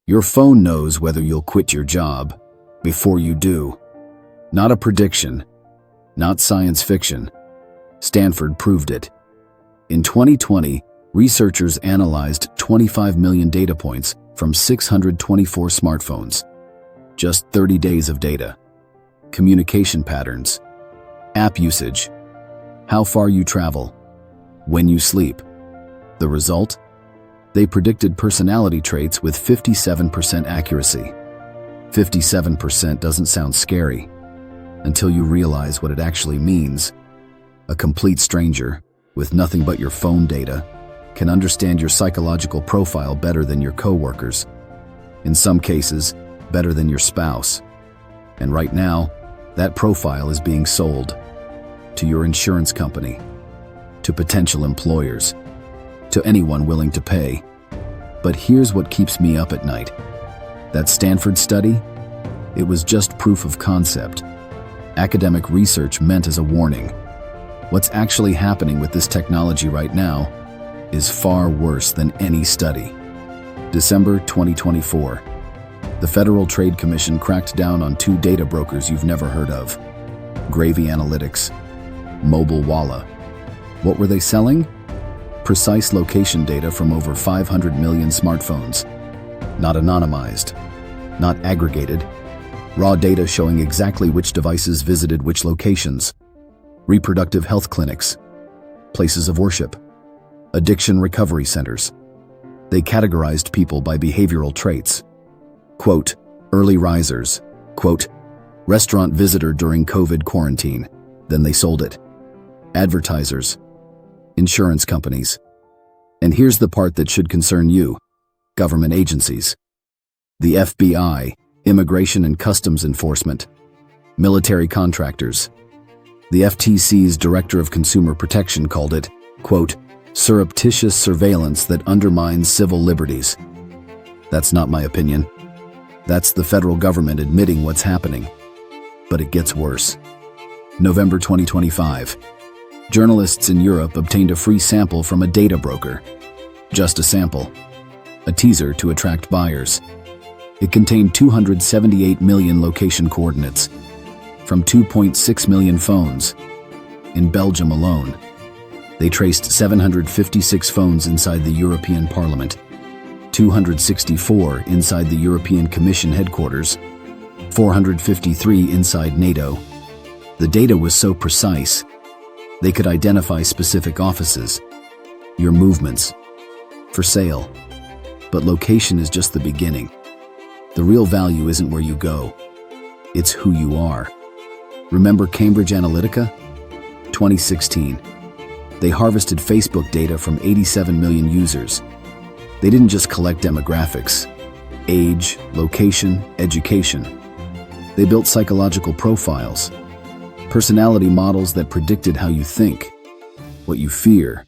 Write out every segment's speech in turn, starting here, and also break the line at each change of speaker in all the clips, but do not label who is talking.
Your phone knows whether you'll quit your job before you do. Not a prediction, not science fiction. Stanford proved it. In 2020, researchers analyzed 25 million data points from 624 smartphones. Just 30 days of data. Communication patterns, app usage, how far you travel, when you sleep. The result? They predicted personality traits with 57% accuracy. 57% doesn't sound scary until you realize what it actually means. A complete stranger, with nothing but your phone data, can understand your psychological profile better than your coworkers. In some cases, better than your spouse. And right now, that profile is being sold to your insurance company, to potential employers, to anyone willing to pay. But here's what keeps me up at night. That Stanford study? It was just proof of concept. Academic research meant as a warning. What's actually happening with this technology right now is far worse than any study. December 2024. The Federal Trade Commission cracked down on 2 data brokers you've never heard of. Gravy Analytics, Mobile Walla. What were they selling? Precise location data from over 500 million smartphones. Not anonymized, not aggregated. Raw data showing exactly which devices visited which locations. Reproductive health clinics, places of worship, addiction recovery centers. They categorized people by behavioral traits. Quote, early risers. Quote, restaurant visitor during COVID quarantine. Then they sold it. Advertisers. Insurance companies. And here's the part that should concern you. Government agencies. The FBI, Immigration and Customs Enforcement. Military contractors. The FTC's Director of Consumer Protection called it, quote, surreptitious surveillance that undermines civil liberties. That's not my opinion. That's the federal government admitting what's happening. But it gets worse. November 2025. Journalists in Europe obtained a free sample from a data broker. Just a sample. A teaser to attract buyers. It contained 278 million location coordinates from 2.6 million phones. In Belgium alone, they traced 756 phones inside the European Parliament, 264 inside the European Commission headquarters, 453 inside NATO. The data was so precise, they could identify specific offices, your movements, for sale. But location is just the beginning. The real value isn't where you go, it's who you are. Remember Cambridge Analytica? 2016. They harvested Facebook data from 87 million users. They didn't just collect demographics, age, location, education. They built psychological profiles, personality models that predicted how you think, what you fear,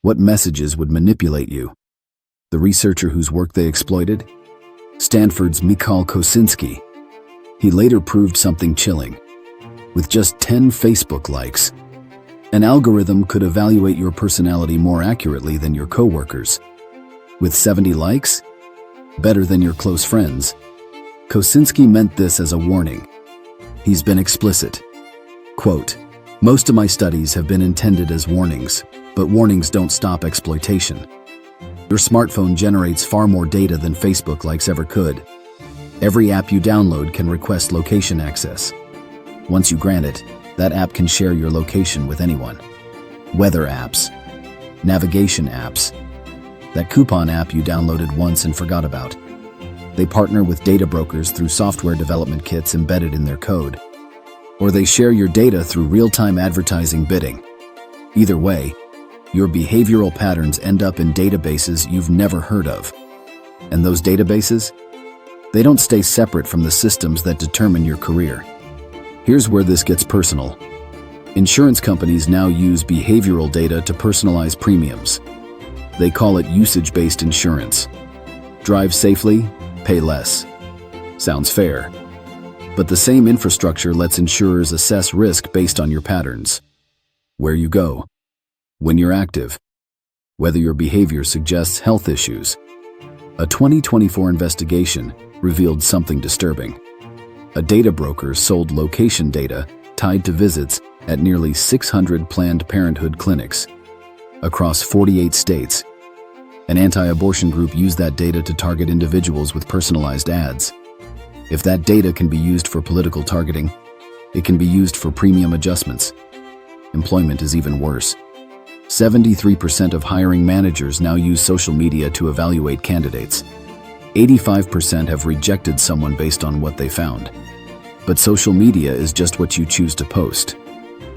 what messages would manipulate you. The researcher whose work they exploited? Stanford's Mikhail Kosinski. He later proved something chilling. With just 10 Facebook likes, an algorithm could evaluate your personality more accurately than your coworkers. With 70 likes, better than your close friends. Kosinski meant this as a warning. He's been explicit. Quote, most of my studies have been intended as warnings, but warnings don't stop exploitation. Your smartphone generates far more data than Facebook likes ever could. Every app you download can request location access. Once you grant it, that app can share your location with anyone. Weather apps, navigation apps, that coupon app you downloaded once and forgot about. They partner with data brokers through software development kits embedded in their code. Or they share your data through real-time advertising bidding. Either way, your behavioral patterns end up in databases you've never heard of. And those databases? They don't stay separate from the systems that determine your career. Here's where this gets personal. Insurance companies now use behavioral data to personalize premiums. They call it usage-based insurance. Drive safely, pay less. Sounds fair. But the same infrastructure lets insurers assess risk based on your patterns. Where you go, when you're active, whether your behavior suggests health issues. A 2024 investigation revealed something disturbing. A data broker sold location data tied to visits at nearly 600 Planned Parenthood clinics across 48 states. An anti-abortion group used that data to target individuals with personalized ads. If that data can be used for political targeting, it can be used for premium adjustments. Employment is even worse. 73% of hiring managers now use social media to evaluate candidates. 85% have rejected someone based on what they found. But social media is just what you choose to post.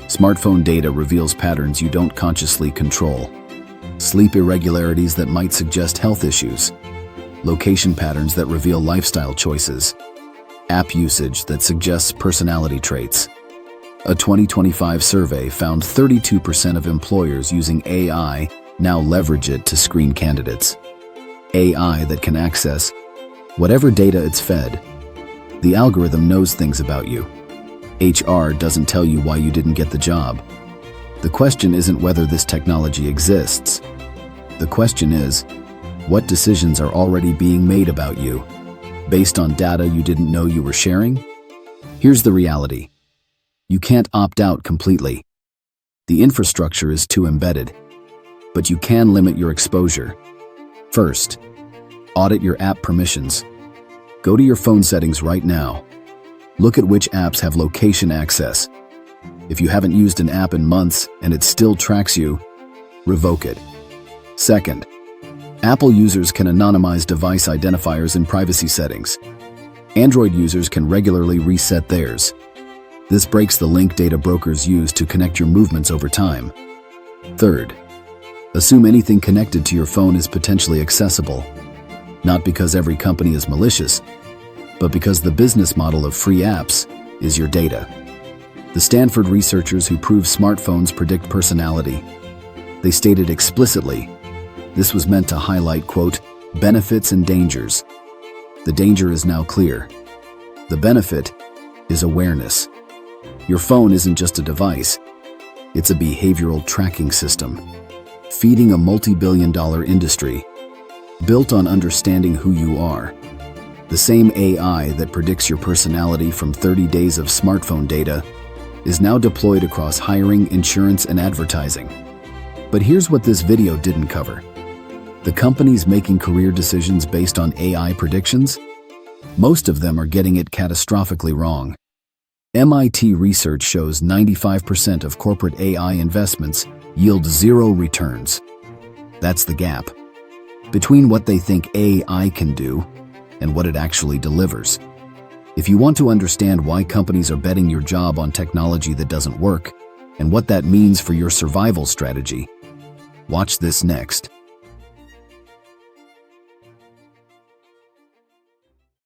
Smartphone data reveals patterns you don't consciously control. Sleep irregularities that might suggest health issues. Location patterns that reveal lifestyle choices. App usage that suggests personality traits. A 2025 survey found 32% of employers using AI now leverage it to screen candidates. AI that can access whatever data it's fed. The algorithm knows things about you. HR doesn't tell you why you didn't get the job. The question isn't whether this technology exists. The question is, what decisions are already being made about you, based on data you didn't know you were sharing? Here's the reality. You can't opt out completely. The infrastructure is too embedded, but you can limit your exposure. First, audit your app permissions. Go to your phone settings right now. Look at which apps have location access. If you haven't used an app in months and it still tracks you, revoke it. Second, Apple users can anonymize device identifiers in privacy settings. Android users can regularly reset theirs. This breaks the link data brokers use to connect your movements over time. Third, assume anything connected to your phone is potentially accessible, not because every company is malicious, but because the business model of free apps is your data. The Stanford researchers who prove smartphones predict personality. They stated explicitly, this was meant to highlight, quote, benefits and dangers. The danger is now clear. The benefit is awareness. Your phone isn't just a device, it's a behavioral tracking system, feeding a multi-billion-dollar industry, built on understanding who you are. The same AI that predicts your personality from 30 days of smartphone data is now deployed across hiring, insurance, and advertising. But here's what this video didn't cover. The companies making career decisions based on AI predictions, most of them are getting it catastrophically wrong. MIT research shows 95% of corporate AI investments yield zero returns. That's the gap between what they think AI can do and what it actually delivers. If you want to understand why companies are betting your job on technology that doesn't work and what that means for your survival strategy, watch this next.